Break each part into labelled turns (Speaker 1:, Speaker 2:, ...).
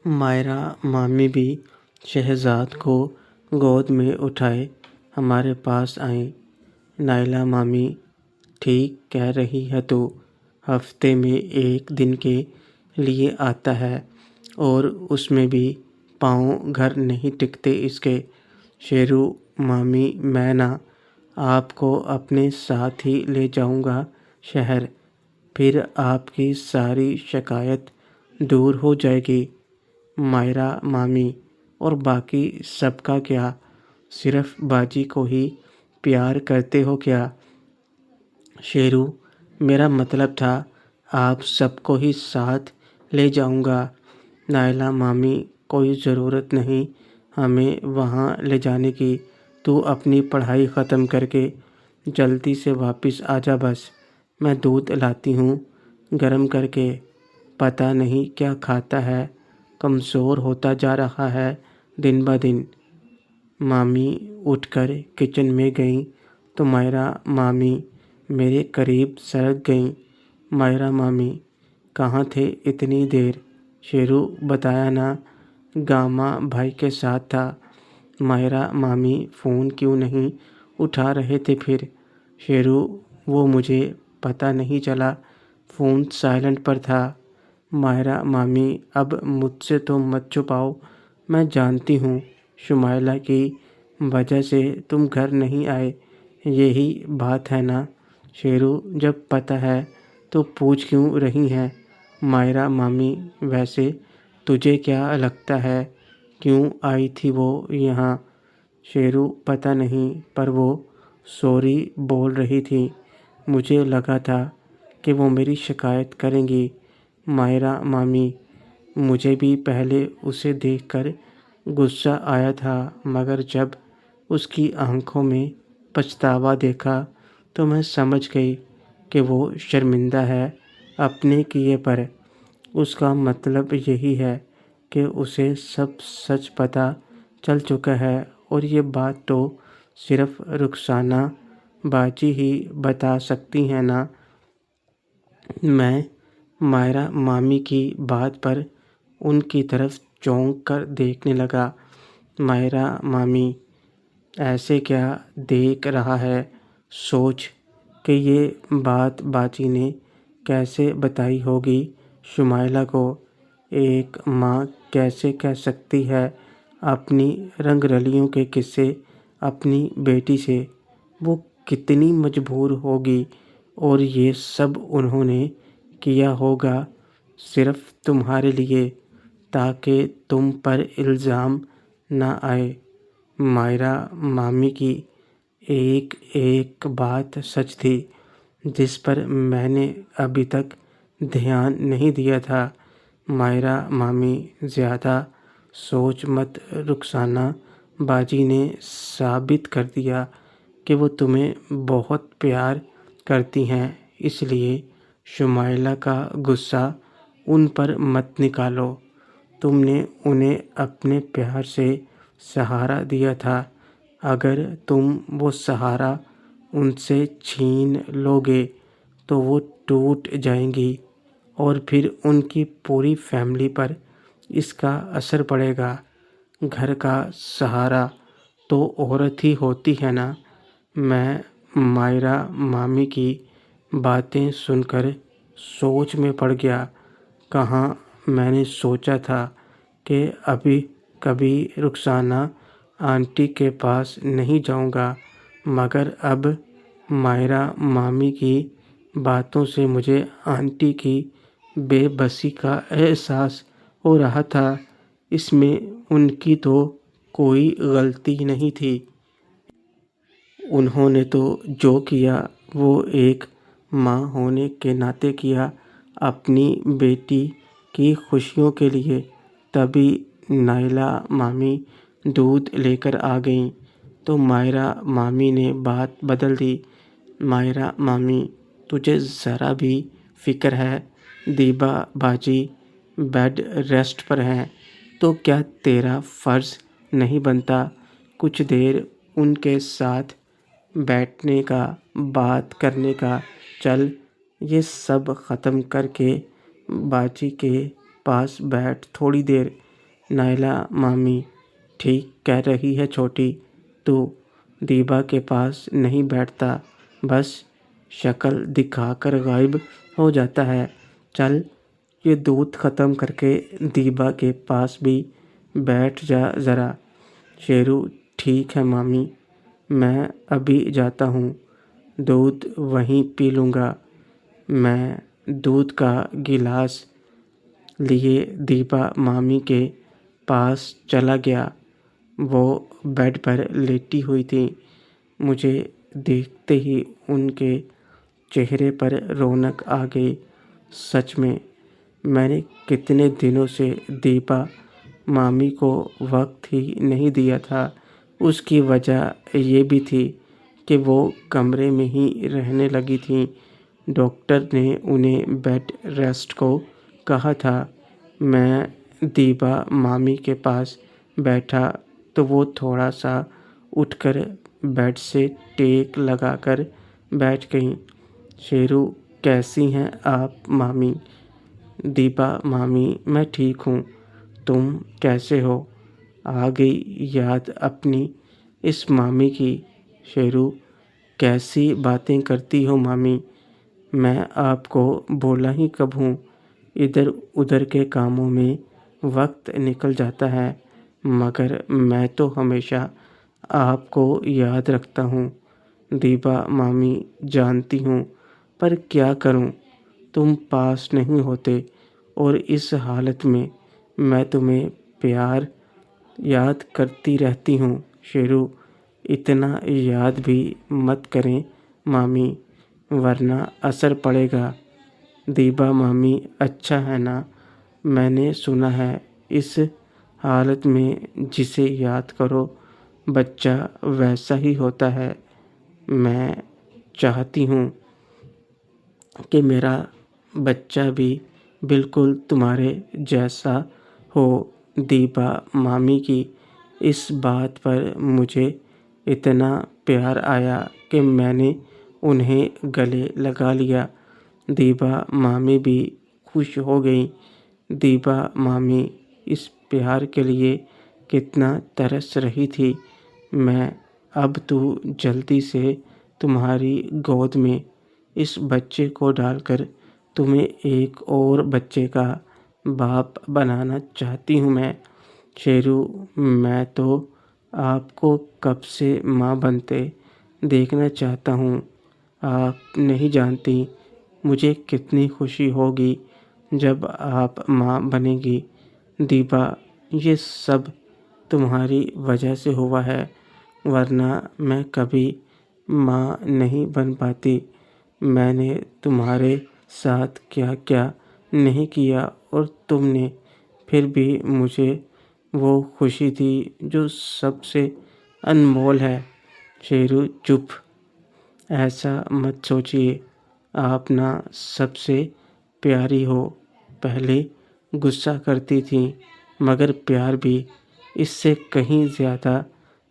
Speaker 1: مائرہ مامی بھی شہزاد کو گود میں اٹھائے ہمارے پاس آئیں۔ نائلہ مامی، ٹھیک کہہ رہی ہے تو، ہفتے میں 1 دن کے لیے آتا ہے اور اس میں بھی پاؤں گھر نہیں ٹکتے اس کے۔ شیرو مامی، میں نا آپ کو اپنے ساتھ ہی لے جاؤں گا شہر، پھر آپ کی ساری شکایت دور ہو جائے گی۔ مائرہ مامی، اور باقی سب کا کیا؟ صرف باجی کو ہی پیار کرتے ہو کیا؟ شیرو، میرا مطلب تھا آپ سب کو ہی ساتھ لے جاؤں گا۔ نائلہ مامی، کوئی ضرورت نہیں ہمیں وہاں لے جانے کی، تو اپنی پڑھائی ختم کر کے جلدی سے واپس آ جا بس۔ میں دودھ لاتی ہوں گرم کر کے۔ پتہ نہیں کیا کھاتا ہے، کمزور ہوتا جا رہا ہے دن بدن۔ مامی اٹھ کر کچن میں گئیں تو مائرہ مامی میرے قریب سرک گئیں۔ مائرہ مامی، کہاں تھے اتنی دیر؟ شیرو، بتایا نا، گاما بھائی کے ساتھ تھا۔ مائرہ مامی، فون کیوں نہیں اٹھا رہے تھے پھر؟ شیرو، وہ مجھے پتہ نہیں چلا، فون سائلنٹ پر تھا۔ مائرہ مامی، اب مجھ سے تو مت چھپاؤ، میں جانتی ہوں شمائلہ کی وجہ سے تم گھر نہیں آئے، یہی بات ہے نا؟ شیرو، جب پتہ ہے تو پوچھ کیوں رہی ہیں؟ مائرہ مامی، ویسے تجھے کیا لگتا ہے کیوں آئی تھی وہ یہاں؟ شیرو، پتہ نہیں، پر وہ سوری بول رہی تھی، مجھے لگا تھا کہ وہ میری شکایت کریں گی۔ مائرہ مامی، مجھے بھی پہلے اسے دیکھ کر غصہ آیا تھا، مگر جب اس کی آنکھوں میں پچھتاوا دیکھا تو میں سمجھ گئی کہ وہ شرمندہ ہے اپنے کیے پر۔ اس کا مطلب یہی ہے کہ اسے سب سچ پتہ چل چکا ہے، اور یہ بات تو صرف رخسانہ باجی ہی بتا سکتی ہیں نا؟ میں مائرہ مامی کی بات پر ان کی طرف چونک کر دیکھنے لگا۔ مائرہ مامی، ایسے کیا دیکھ رہا ہے؟ سوچ کہ یہ بات باجی نے کیسے بتائی ہوگی شمائلہ کو۔ ایک ماں کیسے کہہ سکتی ہے اپنی رنگ رلیوں کے قصے اپنی بیٹی سے؟ وہ کتنی مجبور ہوگی، اور یہ سب انہوں نے کیا ہوگا صرف تمہارے لیے، تاکہ تم پر الزام نہ آئے۔ مائرہ مامی کی ایک ایک بات سچ تھی، جس پر میں نے ابھی تک دھیان نہیں دیا تھا۔ مائرہ مامی، زیادہ سوچ مت، رخسانہ باجی نے ثابت کر دیا کہ وہ تمہیں بہت پیار کرتی ہیں، اس لیے شمائلہ کا غصہ ان پر مت نکالو۔ تم نے انہیں اپنے پیار سے سہارا دیا تھا، اگر تم وہ سہارا ان سے چھین لو گے تو وہ ٹوٹ جائیں گی، اور پھر ان کی پوری فیملی پر اس کا اثر پڑے گا۔ گھر کا سہارا تو عورت ہی ہوتی ہے نا؟ میں مائرہ مامی کی باتیں سن کر سوچ میں پڑ گیا۔ کہاں میں نے سوچا تھا کہ ابھی کبھی رخسانہ آنٹی کے پاس نہیں جاؤں گا، مگر اب مائرہ مامی کی باتوں سے مجھے آنٹی کی بے بسی کا احساس ہو رہا تھا۔ اس میں ان کی تو کوئی غلطی نہیں تھی۔ انہوں نے تو جو کیا وہ ایک ماں ہونے کے ناطے کیا، اپنی بیٹی کی خوشیوں کے لیے۔ تبھی نائلہ مامی دودھ لے کر آ گئیں تو مائرہ مامی نے بات بدل دی۔ مائرہ مامی، تجھے ذرا بھی فکر ہے دیبا باجی بیڈ ریسٹ پر ہیں، تو کیا تیرا فرض نہیں بنتا کچھ دیر ان کے ساتھ بیٹھنے کا، بات کرنے کا؟ چل یہ سب ختم کر کے باجی کے پاس بیٹھ تھوڑی دیر۔ نائلہ مامی ٹھیک کہہ رہی ہے چھوٹی، تو دیبا کے پاس نہیں بیٹھتا، بس شکل دکھا کر غائب ہو جاتا ہے۔ چل یہ دودھ ختم کر کے دیبا کے پاس بھی بیٹھ جا ذرا۔ شیرو ٹھیک ہے مامی، میں ابھی جاتا ہوں، دودھ وہیں پی لوں گا۔ میں دودھ کا گلاس لیے دیبا مامی کے پاس چلا گیا۔ وہ بیڈ پر لیٹی ہوئی تھی۔ مجھے دیکھتے ہی ان کے چہرے پر رونق آ گئی۔ سچ میں نے کتنے دنوں سے دیبا مامی کو وقت ہی نہیں دیا تھا۔ اس کی وجہ یہ بھی تھی کہ وہ کمرے میں ہی رہنے لگی تھیں۔ ڈاکٹر نے انہیں بیڈ ریسٹ کو کہا تھا۔ میں دیبا مامی کے پاس بیٹھا تو وہ تھوڑا سا اٹھ کر بیڈ سے ٹیک لگا کر بیٹھ گئیں۔ شیرو کیسی ہیں آپ مامی؟ دیبا مامی میں ٹھیک ہوں، تم کیسے ہو؟ آ گئی یاد اپنی اس مامی کی؟ شیرو کیسی باتیں کرتی ہو مامی، میں آپ کو بولا ہی کب ہوں؟ ادھر ادھر کے کاموں میں وقت نکل جاتا ہے، مگر میں تو ہمیشہ آپ کو یاد رکھتا ہوں۔ دیبا مامی جانتی ہوں، پر کیا کروں، تم پاس نہیں ہوتے، اور اس حالت میں تمہیں پیار یاد کرتی رہتی ہوں۔ شیرو اتنا یاد بھی مت کریں مامی، ورنہ اثر پڑے گا۔ دیبا مامی اچھا ہے نا؟ میں نے سنا ہے اس حالت میں جسے یاد کرو بچہ ویسا ہی ہوتا ہے۔ میں چاہتی ہوں کہ میرا بچہ بھی بالکل تمہارے جیسا ہو۔ دیبا مامی کی اس بات پر مجھے اتنا پیار آیا کہ میں نے انہیں گلے لگا لیا۔ دیبا مامی بھی خوش ہو گئیں۔ دیبا مامی اس پیار کے لیے کتنا ترس رہی تھی۔ میں اب تو جلدی سے تمہاری گود میں اس بچے کو ڈال کر تمہیں ایک اور بچے کا باپ بنانا چاہتی ہوں میں۔ شیرو میں تو آپ کو کب سے ماں بنتے دیکھنا چاہتا ہوں۔ آپ نہیں جانتی مجھے کتنی خوشی ہوگی جب آپ ماں بنیں گی۔ دیبا یہ سب تمہاری وجہ سے ہوا ہے، ورنہ میں کبھی ماں نہیں بن پاتی۔ میں نے تمہارے ساتھ کیا کیا نہیں کیا، اور تم نے پھر بھی مجھے وہ خوشی دی جو سب سے انمول ہے۔ شیرو چپ، ایسا مت سوچیے، آپ نا سب سے پیاری ہو۔ پہلے غصہ کرتی تھیں، مگر پیار بھی اس سے کہیں زیادہ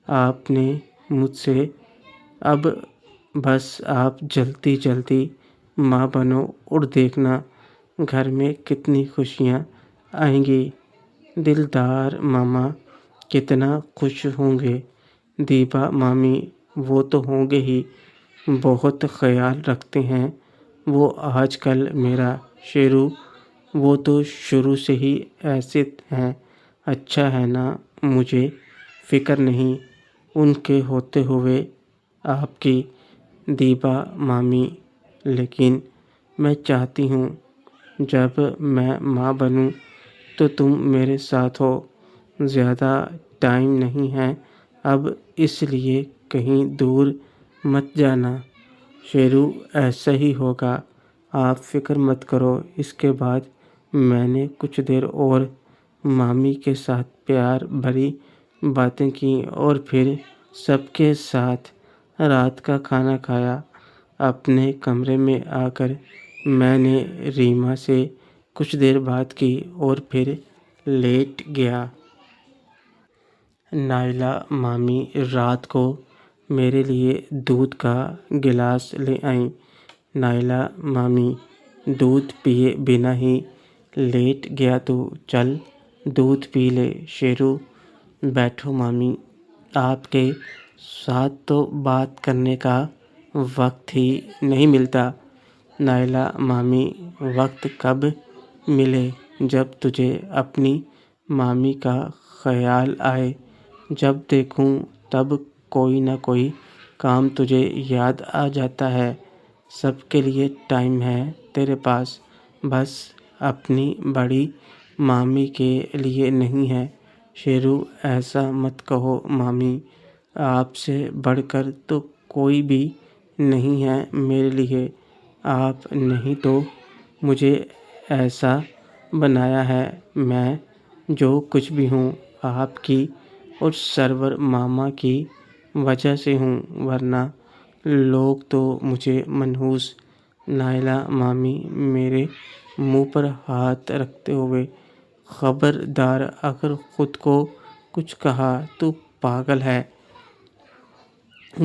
Speaker 1: آپ نے مجھ سے۔ اب بس آپ جلدی جلدی ماں بنو اور دیکھنا گھر میں کتنی خوشیاں آئیں گی۔ دلدار ماما کتنا خوش ہوں گے۔ دیبا مامی وہ تو ہوں گے ہی، بہت خیال رکھتے ہیں وہ آج کل میرا۔ شیرو وہ تو شروع سے ہی ایسے ہیں، اچھا ہے نا، مجھے فکر نہیں ان کے ہوتے ہوئے آپ کی۔ دیبا مامی لیکن میں چاہتی ہوں جب میں ماں بنوں تو تم میرے ساتھ ہو۔ زیادہ ٹائم نہیں ہے اب، اس لیے کہیں دور مت جانا۔ شیرو ایسا ہی ہوگا، آپ فکر مت کرو۔ اس کے بعد میں نے کچھ دیر اور مامی کے ساتھ پیار بھری باتیں کیں، اور پھر سب کے ساتھ رات کا کھانا کھایا۔ اپنے کمرے میں آ کر میں نے ریما سے کچھ دیر بات کی اور پھر لیٹ گیا۔ نائلہ مامی رات کو میرے لیے دودھ کا گلاس لے آئیں۔ نائلہ مامی دودھ پیے بنا ہی لیٹ گیا تو چل دودھ پی لے۔ شیرو بیٹھو مامی، آپ کے ساتھ تو بات کرنے کا وقت ہی نہیں ملتا۔ نائلہ مامی، وقت کب ملے؟ جب تجھے اپنی مامی کا خیال آئے۔ جب دیکھوں تب کوئی نہ کوئی کام تجھے یاد آ جاتا ہے۔ سب کے لیے ٹائم ہے تیرے پاس، بس اپنی بڑی مامی کے لیے نہیں ہے۔ شیرو ایسا مت کہو مامی، آپ سے بڑھ کر تو کوئی بھی نہیں ہے میرے لیے۔ آپ نہیں تو مجھے ایسا بنایا ہے۔ میں جو کچھ بھی ہوں آپ کی اور سرور ماما کی وجہ سے ہوں، ورنہ لوگ تو مجھے منحوس۔ نائلہ مامی میرے منہ پر ہاتھ رکھتے ہوئے، خبردار، اگر خود کو کچھ کہا تو پاگل ہے۔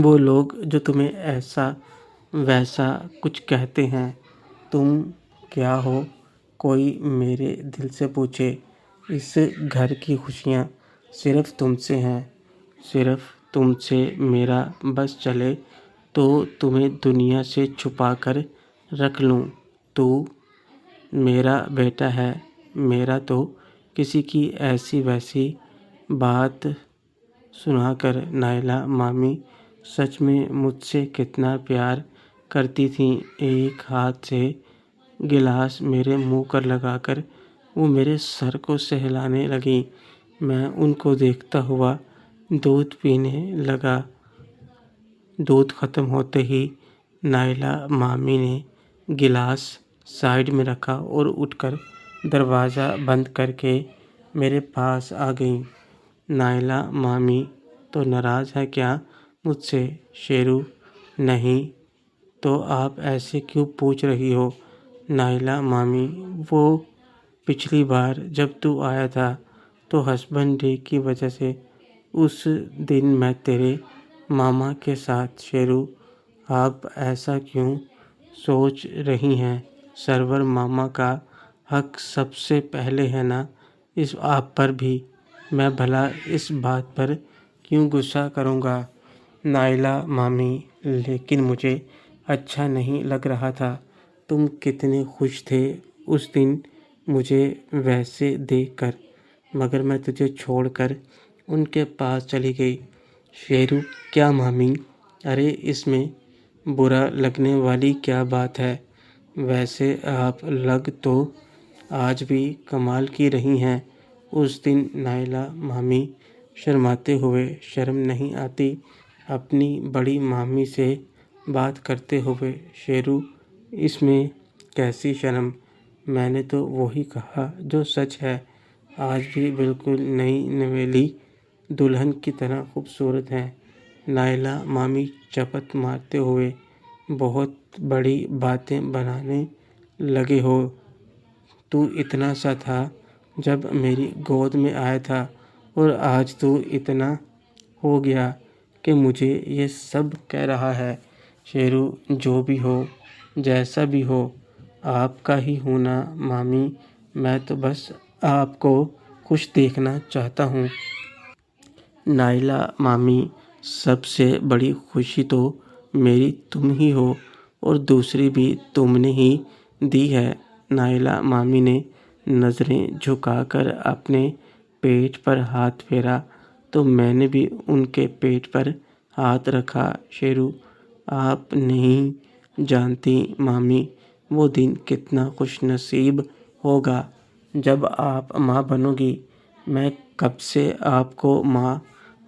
Speaker 1: وہ لوگ جو تمہیں ایسا ویسا کچھ کہتے ہیں، تم کیا ہو؟ کوئی میرے دل سے پوچھے۔ اس گھر کی خوشیاں صرف تم سے ہیں، صرف تم سے۔ میرا بس چلے تو تمہیں دنیا سے چھپا کر رکھ لوں۔ تو میرا بیٹا ہے، میرا تو کسی کی ایسی ویسی بات سنا کر۔ نائلہ مامی سچ میں مجھ سے کتنا پیار کرتی تھیں۔ ایک ہاتھ سے گلاس میرے منہ پر لگا کر وہ میرے سر کو سہلانے لگیں۔ میں ان کو دیکھتا ہوا دودھ پینے لگا۔ دودھ ختم ہوتے ہی نائلہ مامی نے گلاس سائیڈ میں رکھا اور اٹھ کر دروازہ بند کر کے میرے پاس آ گئیں۔ نائلہ مامی تو ناراض ہے کیا مجھ سے؟ شیرو نہیں تو آپ ایسے کیوں پوچھ رہی ہو؟ نائلہ مامی، وہ پچھلی بار جب تو آیا تھا تو ہسبینڈ ڈے کی وجہ سے اس دن میں تیرے ماما کے ساتھ۔ شیرو آپ ایسا کیوں سوچ رہی ہیں؟ سرور ماما کا حق سب سے پہلے ہے نا اس آپ پر بھی۔ میں بھلا اس بات پر کیوں غصہ کروں گا؟ نائلہ مامی، لیکن مجھے اچھا نہیں لگ رہا تھا۔ تم کتنے خوش تھے اس دن مجھے ویسے دیکھ کر، مگر میں تجھے چھوڑ کر ان کے پاس چلی گئی۔ شیرو کیا مامی؟ ارے اس میں برا لگنے والی کیا بات ہے؟ ویسے آپ لگ تو آج بھی کمال کی رہی ہیں اس دن۔ نائلہ مامی شرماتے ہوئے، شرم نہیں آتی اپنی بڑی مامی سے بات کرتے ہوئے؟ شیرو اس میں کیسی شرم؟ میں نے تو وہی کہا جو سچ ہے۔ آج بھی بالکل نئی نویلی دلہن کی طرح خوبصورت ہیں۔ نائلہ مامی چپت مارتے ہوئے، بہت بڑی باتیں بنانے لگے ہو۔ تو اتنا سا تھا جب میری گود میں آیا تھا اور آج تو اتنا ہو گیا کہ مجھے یہ سب کہہ رہا ہے۔ شیرو جو بھی ہو، جیسا بھی ہو، آپ کا ہی ہوں نا مامی۔ میں تو بس آپ کو خوش دیکھنا چاہتا ہوں۔ نائلہ مامی، سب سے بڑی خوشی تو میری تم ہی ہو، اور دوسری بھی تم نے ہی دی ہے۔ نائلہ مامی نے نظریں جھکا کر اپنے پیٹ پر ہاتھ پھیرا تو میں نے بھی ان کے پیٹ پر ہاتھ رکھا۔ شیرو آپ نہیں جانتی مامی، وہ دن کتنا خوش نصیب ہوگا جب آپ ماں بنو گی۔ میں کب سے آپ کو ماں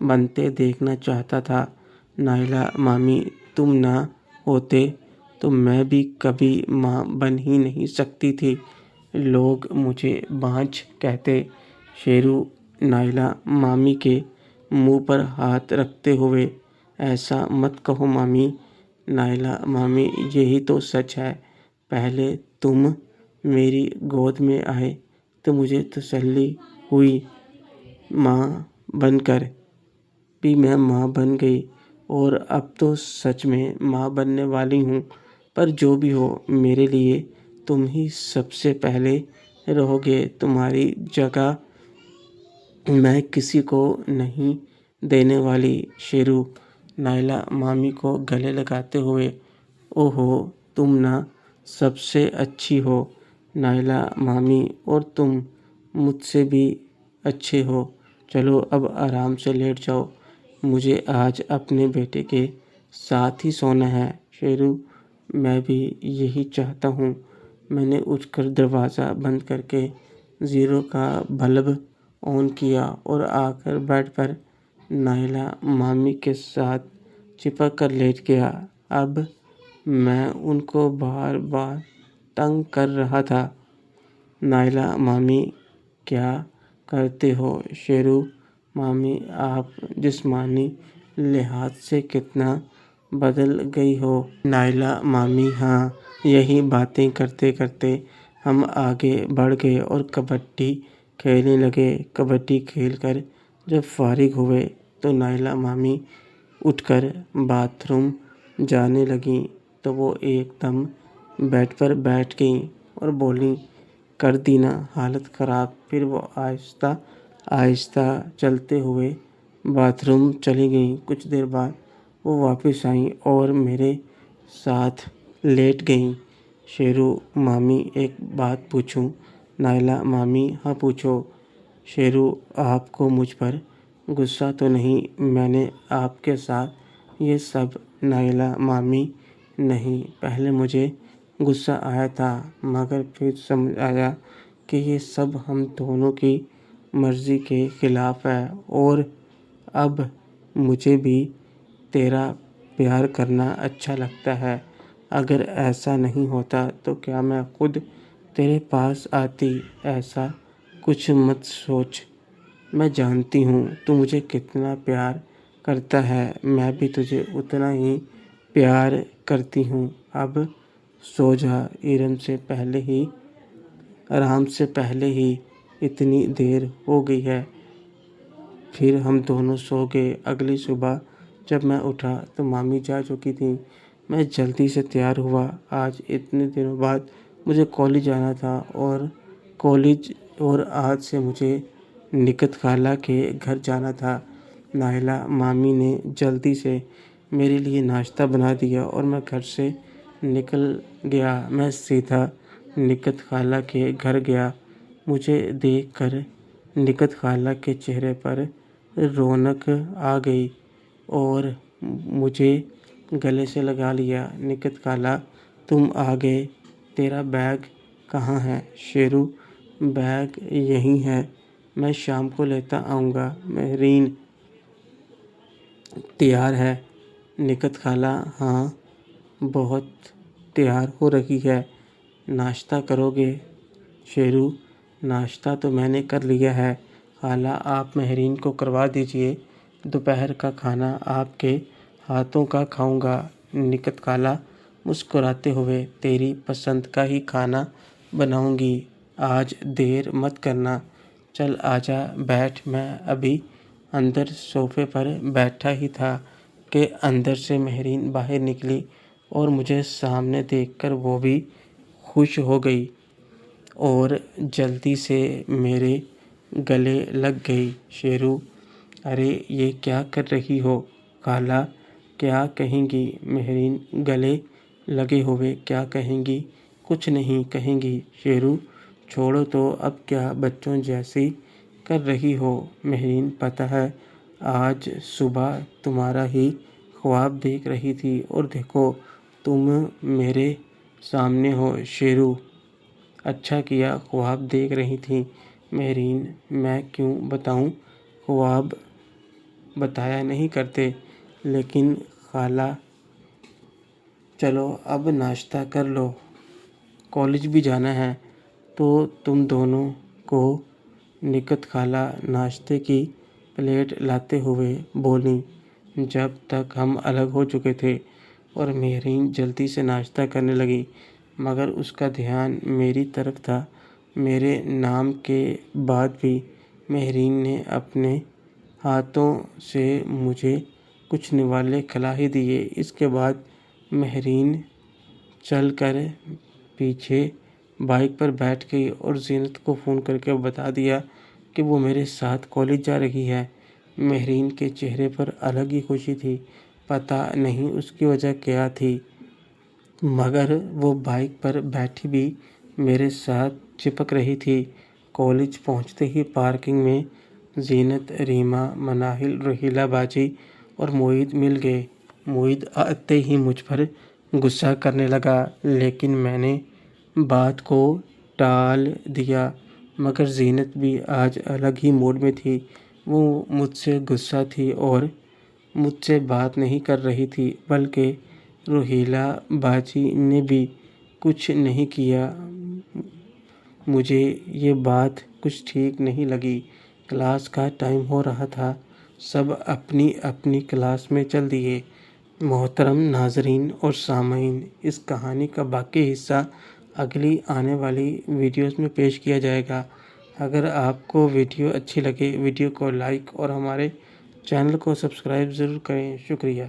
Speaker 1: بنتے دیکھنا چاہتا تھا۔ نائلہ مامی، تم نہ ہوتے تو میں بھی کبھی ماں بن ہی نہیں سکتی تھی۔ لوگ مجھے بانجھ کہتے۔ شیرو نائلہ مامی کے منہ پر ہاتھ رکھتے ہوئے، ایسا مت کہو مامی۔ نائلہ مامی، یہی تو سچ ہے۔ پہلے تم میری گود میں آئے تو مجھے تسلی ہوئی، ماں بن کر بھی میں ماں بن گئی، اور اب تو سچ میں ماں بننے والی ہوں۔ پر جو بھی ہو، میرے لیے تم ہی سب سے پہلے رہو گے۔ تمہاری جگہ میں کسی کو نہیں دینے والی، شیرو نائلہ مامی کو گلے لگاتے ہوئے۔ اوہو، تم نا سب سے اچھی ہو نائلہ مامی، اور تم مجھ سے بھی اچھے ہو۔ چلو اب آرام سے لیٹ جاؤ، مجھے آج اپنے بیٹے کے ساتھ ہی سونا ہے۔ شیرو میں بھی یہی چاہتا ہوں۔ میں نے اٹھ کر دروازہ بند کر کے 0 کا بلب آن کیا اور آ کر بیڈ پر نائلہ مامی کے ساتھ چپک کر لیٹ گیا۔ اب میں ان کو بار بار تنگ کر رہا تھا۔ نائلہ مامی کیا کرتے ہو؟ شیرو مامی آپ جسمانی لحاظ سے کتنا بدل گئی ہو۔ نائلہ مامی ہاں۔ یہی باتیں کرتے کرتے ہم آگے بڑھ گئے اور کبڈی کھیلنے لگے۔ کبڈی کھیل کر جب فارغ ہوئے تو نائلہ مامی اٹھ کر باتھ روم جانے لگیں تو وہ ایک دم بیڈ پر بیٹھ گئیں اور بولیں، کر دی نا حالت خراب۔ پھر وہ آہستہ آہستہ چلتے ہوئے باتھ روم چلی گئیں۔ کچھ دیر بعد وہ واپس آئیں اور میرے ساتھ لیٹ گئیں۔ شیرو مامی ایک بات پوچھوں؟ نائلہ مامی ہاں پوچھو۔ شیرو آپ کو مجھ پر غصہ تو نہیں؟ میں نے آپ کے ساتھ یہ سب؟ نائلہ مامی نہیں، پہلے مجھے غصہ آیا تھا، مگر پھر سمجھ آیا کہ یہ سب ہم دونوں کی مرضی کے خلاف ہے، اور اب مجھے بھی تیرا پیار کرنا اچھا لگتا ہے۔ اگر ایسا نہیں ہوتا تو کیا میں خود تیرے پاس آتی؟ ایسا کچھ مت سوچ، میں جانتی ہوں تو مجھے کتنا پیار کرتا ہے، میں بھی تجھے اتنا ہی پیار کرتی ہوں۔ اب سو جا، آرام سے پہلے ہی اتنی دیر ہو گئی ہے۔ پھر ہم دونوں سو گئے۔ اگلی صبح جب میں اٹھا تو مامی جا چکی تھیں۔ میں جلدی سے تیار ہوا۔ آج اتنے دنوں بعد مجھے کالج جانا تھا، اور آج سے مجھے نکت خالہ کے گھر جانا تھا۔ نائلہ مامی نے جلدی سے میرے لیے ناشتہ بنا دیا اور میں گھر سے نکل گیا۔ میں سیدھا نکت خالہ کے گھر گیا۔ مجھے دیکھ کر نکت خالہ کے چہرے پر رونق آ گئی اور مجھے گلے سے لگا لیا۔ نکت خالہ تم آ گئے، تیرا بیگ کہاں ہے؟ شیرو بیگ یہیں ہے، میں شام کو لیتا آؤں گا۔ مہرین تیار ہے؟ نکت خالہ ہاں، بہت تیار ہو رہی ہے۔ ناشتہ کرو گے؟ شیرو ناشتہ تو میں نے کر لیا ہے، خالہ آپ مہرین کو کروا دیجئے، دوپہر کا کھانا آپ کے ہاتھوں کا کھاؤں گا۔ نکت خالہ مسکراتے ہوئے، تیری پسند کا ہی کھانا بناؤں گی، آج دیر مت کرنا۔ چل آجا بیٹھ۔ میں ابھی اندر صوفے پر بیٹھا ہی تھا کہ اندر سے مہرین باہر نکلی اور مجھے سامنے دیکھ کر وہ بھی خوش ہو گئی اور جلدی سے میرے گلے لگ گئی۔ شیرو ارے یہ کیا کر رہی ہو؟ خالہ کیا کہیں گی؟ مہرین گلے لگے ہوئے، کیا کہیں گی؟ کچھ نہیں کہیں گی۔ شیرو چھوڑو تو، اب کیا بچوں جیسی کر رہی ہو؟ مہرین پتہ ہے آج صبح تمہارا ہی خواب دیکھ رہی تھی اور دیکھو تم میرے سامنے ہو۔ شیرو اچھا کیا خواب دیکھ رہی تھی۔ مہرین میں کیوں بتاؤں، خواب بتایا نہیں کرتے۔ لیکن خالہ چلو اب ناشتہ کر لو، کالج بھی جانا ہے تو تم دونوں کو۔ نکت خالہ ناشتے کی پلیٹ لاتے ہوئے بولیں۔ جب تک ہم الگ ہو چکے تھے اور مہرین جلدی سے ناشتہ کرنے لگی، مگر اس کا دھیان میری طرف تھا۔ میرے نام کے بعد بھی مہرین نے اپنے ہاتھوں سے مجھے کچھ نوالے کھلا ہی دیے۔ اس کے بعد مہرین چل کر پیچھے بائک پر بیٹھ گئی اور زینت کو فون کر کے بتا دیا کہ وہ میرے ساتھ کالج جا رہی ہے۔ مہرین کے چہرے پر الگ ہی خوشی تھی، پتہ نہیں اس کی وجہ کیا تھی، مگر وہ بائک پر بیٹھی بھی میرے ساتھ چپک رہی تھی۔ کالج پہنچتے ہی پارکنگ میں زینت، ریما، مناہل، روحیلہ باجی اور معید مل گئے۔ معید آتے ہی مجھ پر غصہ کرنے لگا، لیکن میں نے بات کو ٹال دیا۔ مگر زینت بھی آج الگ ہی موڈ میں تھی، وہ مجھ سے غصہ تھی اور مجھ سے بات نہیں کر رہی تھی، بلکہ روحیلہ باجی نے بھی کچھ نہیں کیا۔ مجھے یہ بات کچھ ٹھیک نہیں لگی۔ کلاس کا ٹائم ہو رہا تھا، سب اپنی اپنی کلاس میں چل دیے۔ محترم ناظرین اور سامعین، اس کہانی کا باقی حصہ اگلی آنے والی ویڈیوز میں پیش کیا جائے گا۔ اگر آپ کو ویڈیو اچھی لگے، ویڈیو کو لائک اور ہمارے چینل کو سبسکرائب ضرور کریں۔ شکریہ۔